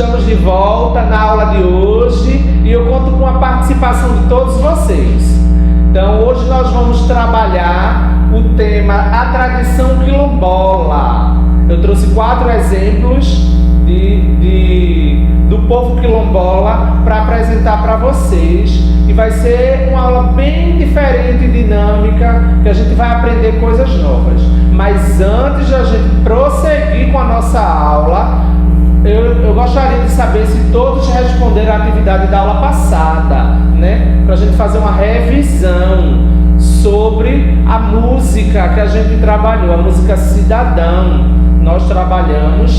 Estamos de volta na aula de hoje e eu conto com a participação de todos vocês. Então, hoje nós vamos trabalhar o tema A Tradição Quilombola. Eu trouxe 4 exemplos do povo quilombola para apresentar para vocês. E vai ser uma aula bem diferente e dinâmica, que a gente vai aprender coisas novas. Mas antes de a gente prosseguir com a nossa aula, eu gostaria de saber se todos responderam a atividade da aula passada, né? Para a gente fazer uma revisão sobre a música que a gente trabalhou, a música Cidadão. Nós trabalhamos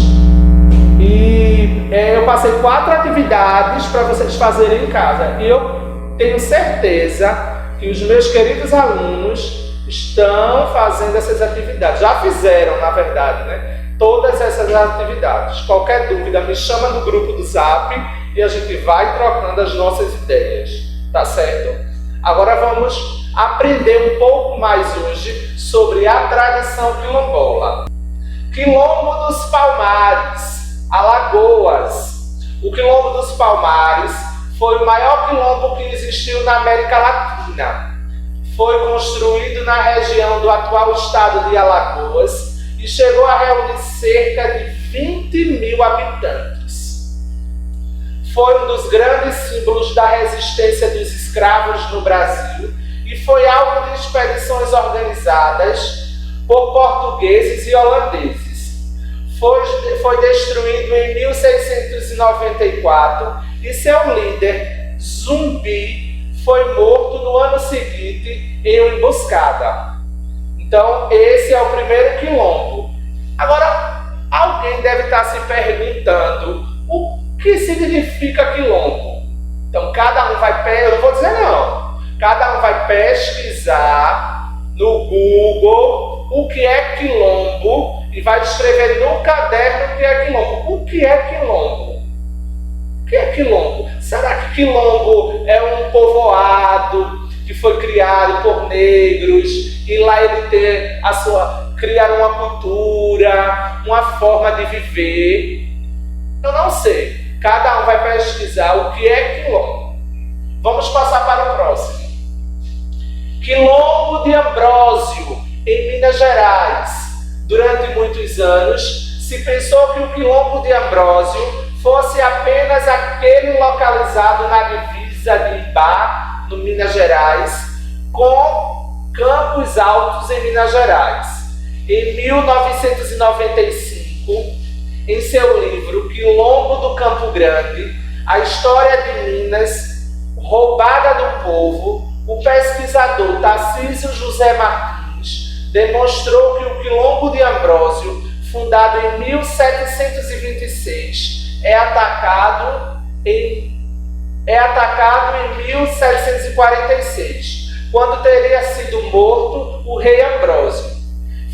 e eu passei 4 atividades para vocês fazerem em casa. E eu tenho certeza que os meus queridos alunos estão fazendo essas atividades. Já fizeram, na verdade, né? Todas essas atividades. Qualquer dúvida, me chama no grupo do Zap e a gente vai trocando as nossas ideias. Tá certo? Agora vamos aprender um pouco mais hoje sobre a tradição quilombola. Quilombo dos Palmares, Alagoas. O Quilombo dos Palmares foi o maior quilombo que existiu na América Latina. Foi construído na região do atual estado de Alagoas e chegou a reunir cerca de 20 mil habitantes. Foi um dos grandes símbolos da resistência dos escravos no Brasil e foi alvo de expedições organizadas por portugueses e holandeses. Foi destruído em 1694 e seu líder, Zumbi, foi morto no ano seguinte em uma emboscada. Então, esse é o primeiro quilombo. Agora, alguém deve estar se perguntando o que significa quilombo. Então, cada um vai, eu não vou dizer não, cada um vai pesquisar no Google o que é quilombo e vai escrever no caderno o que é quilombo. O que é quilombo? O que é quilombo? Será que quilombo é um povoado que foi criado por negros e lá ele tem criar uma cultura, uma forma de viver? Eu não sei. Cada um vai pesquisar o que é quilombo. Vamos passar para o próximo. Quilombo de Ambrósio, em Minas Gerais. Durante muitos anos, se pensou que o Quilombo de Ambrósio fosse apenas aquele localizado na divisa de Ibá, no Minas Gerais, com Campos Altos, em Minas Gerais. Em 1995, em seu livro Quilombo do Campo Grande, a história de Minas, roubada do povo, o pesquisador Tarcísio José Martins demonstrou que o Quilombo de Ambrósio, fundado em 1726, é atacado em 1746, quando teria sido morto o rei Ambrósio.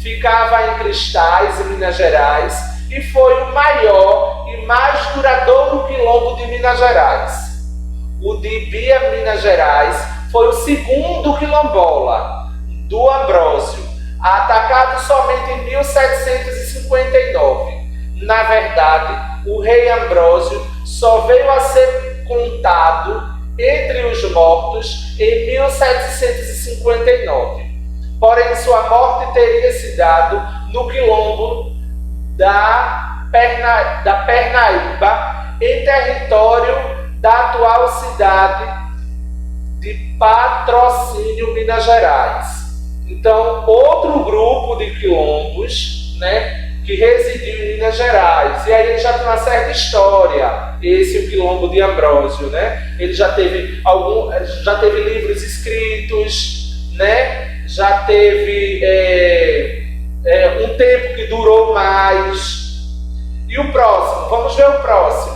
Ficava em Cristais, em Minas Gerais, e foi o maior e mais duradouro quilombo de Minas Gerais. O de Ibia, Minas Gerais, foi o segundo quilombola do Ambrósio, atacado somente em 1759. Na verdade, o rei Ambrósio só veio a ser contado entre os mortos em 1759. Porém, sua morte teria se dado no quilombo da Pernaíba, em território da atual cidade de Patrocínio, Minas Gerais. Então, outro grupo de quilombos, né, que residiu em Minas Gerais. E aí ele já tem uma certa história, esse o Quilombo de Ambrósio, né? Ele já teve livros escritos, né? Já teve um tempo que durou mais. E o próximo, vamos ver o próximo.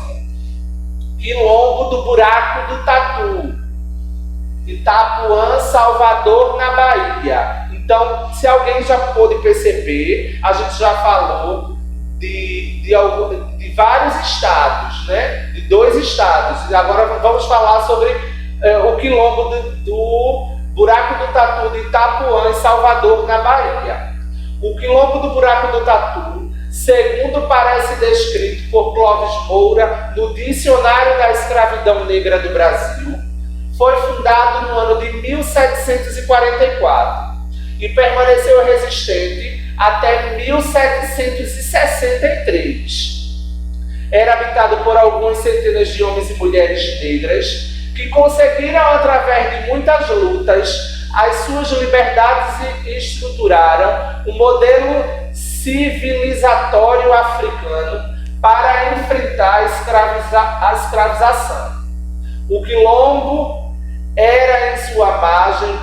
Quilombo do Buraco do Tatu, Itapuã, Salvador, na Bahia. Então, se alguém já pôde perceber, a gente já falou de vários estados, né? De 2 estados. E agora vamos falar sobre o quilombo do Buraco do Tatu de Itapuã, em Salvador, na Bahia. O Quilombo do Buraco do Tatu segundo parece descrito por Clóvis Moura no Dicionário da Escravidão Negra do Brasil, foi fundado no ano de 1744 e permaneceu resistente até 1763. Era habitado por algumas centenas de homens e mulheres negras que conseguiram, através de muitas lutas, as suas liberdades e estruturaram um modelo civilizatório africano para enfrentar a escravização. O quilombo era, em sua margem,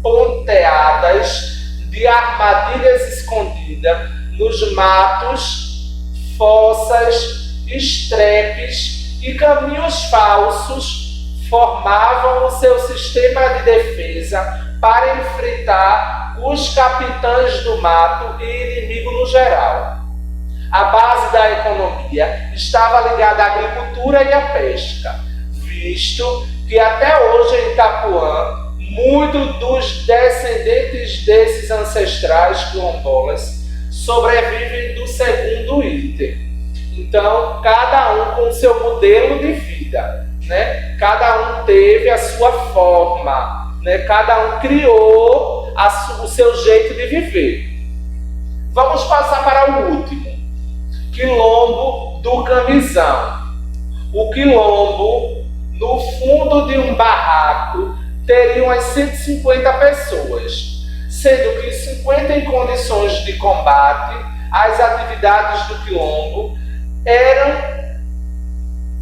ponteadas de armadilhas escondidas nos matos, fossas, estrepes e caminhos falsos formavam o seu sistema de defesa para enfrentar os capitães do mato e inimigo no geral. A base da economia estava ligada à agricultura e à pesca, visto que até hoje em Itapuã, muitos dos descendentes desses ancestrais quilombolas sobrevivem do segundo item. Então, cada um com o seu modelo de vida, né? Cada um teve a sua forma, né? Cada um criou o seu jeito de viver. Vamos passar para o último, quilombo do Camisão. O quilombo, no fundo de um barraco, teria umas 150 pessoas, sendo que 50 em condições de combate. As atividades do quilombo eram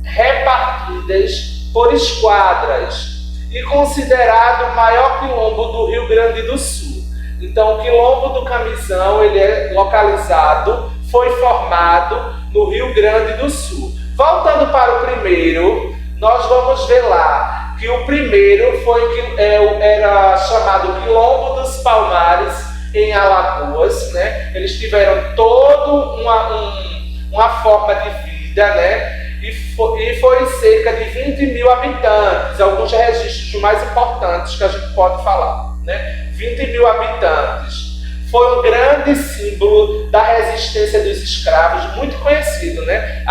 repartidas por esquadras e considerado o maior quilombo do Rio Grande do Sul. Então, o quilombo do Camisão, ele é localizado, foi formado no Rio Grande do Sul. Voltando para o primeiro, nós vamos ver lá que o primeiro era chamado Quilombo dos Palmares, em Alagoas, né? Eles tiveram toda uma forma de vida, né? E foi cerca de 20 mil habitantes, alguns registros mais importantes que a gente pode falar, né? 20 mil habitantes. Foi um grande símbolo da resistência dos escravos, muito conhecido, né?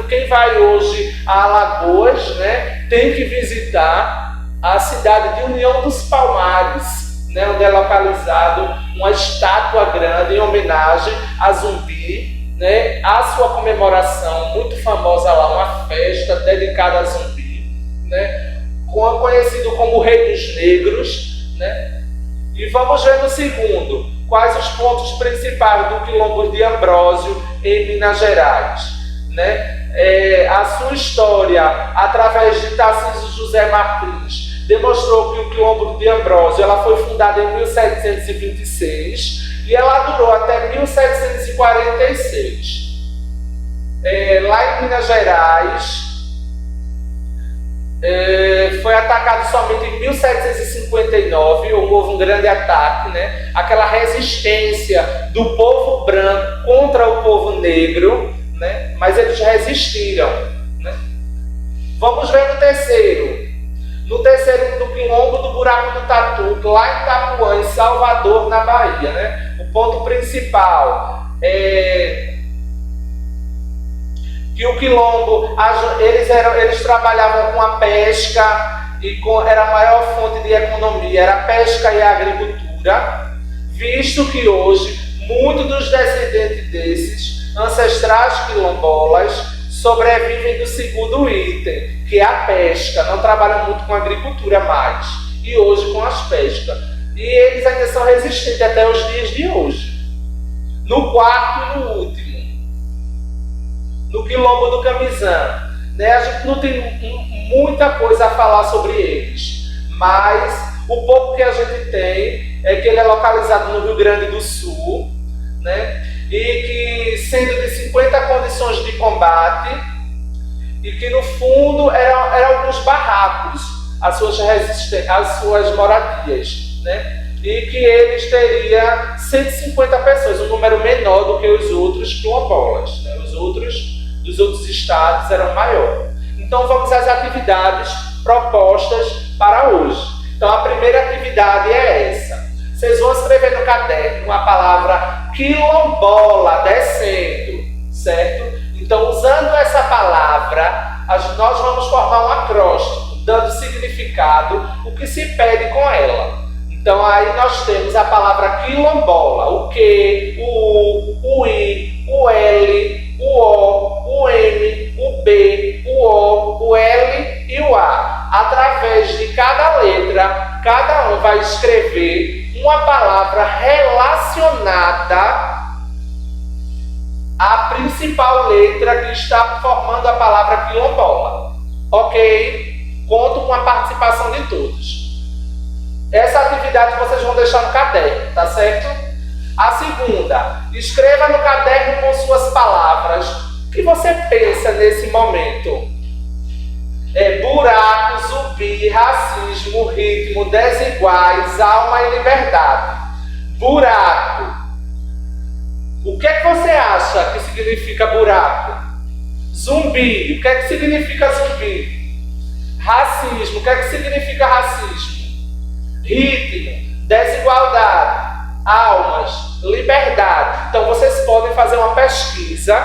Quem vai hoje a Alagoas, né, tem que visitar a cidade de União dos Palmares, né, onde é localizado uma estátua grande em homenagem a Zumbi, né, a sua comemoração muito famosa lá, uma festa dedicada a Zumbi, né, conhecido como o Rei dos Negros, né? E vamos ver no segundo, quais os pontos principais do Quilombo de Ambrósio em Minas Gerais, né? A sua história, através de Tarcísio José Martins, demonstrou que o Quilombo de Ambrósio ela foi fundada em 1726 e ela durou até 1746. Lá em Minas Gerais, foi atacado somente em 1759, houve um grande ataque, né? Aquela resistência do povo branco contra o povo negro, né? Mas eles resistiram, né? Vamos ver no terceiro. No terceiro, do Quilombo do Buraco do Tatu, lá em Itapuã, em Salvador, na Bahia, né? O ponto principal é que o quilombo, eles trabalhavam com a pesca e era a maior fonte de economia, era a pesca e a agricultura, visto que hoje muitos dos descendentes desses ancestrais quilombolas sobrevivem do segundo item, que é a pesca, não trabalham muito com a agricultura mais, e hoje com as pescas. E eles ainda são resistentes até os dias de hoje. No quarto e no último, no Quilombo do Camisão, né? A gente não tem muita coisa a falar sobre eles, mas o pouco que a gente tem é que ele é localizado no Rio Grande do Sul, né? E que, sendo de 50 condições de combate, e que no fundo eram alguns barracos, as suas moradias, né? E que eles teriam 150 pessoas, um número menor do que os outros quilombolas, né? Os outros dos outros estados eram maiores. Então vamos às atividades propostas para hoje. Então a primeira atividade é essa. Vocês vão escrever no caderno a palavra quilombola, descendo, certo? Então, usando essa palavra, nós vamos formar um acróstico, dando significado, o que se pede com ela. Então, aí nós temos a palavra quilombola, o Q, o U, o I, o L, o O, o M, o B, o O, o L e o A. Através de cada letra, cada um vai escrever uma palavra relacionada à principal letra que está formando a palavra quilombola. Ok? Conto com a participação de todos. Essa atividade vocês vão deixar no caderno, tá certo? A segunda, escreva no caderno com suas palavras o que você pensa nesse momento. Buraco, zumbi, racismo, ritmo, desiguais, alma e liberdade. Buraco. O que é que você acha que significa buraco? Zumbi. O que é que significa zumbi? Racismo. O que é que significa racismo? Ritmo, desigualdade, almas, liberdade. Então vocês podem fazer uma pesquisa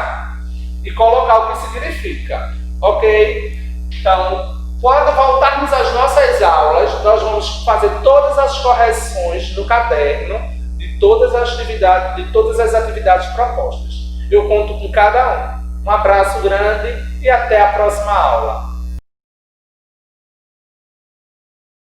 e colocar o que significa, ok? Então, quando voltarmos às nossas aulas, nós vamos fazer todas as correções no caderno de todas as atividades propostas. Eu conto com cada um. Um abraço grande e até a próxima aula.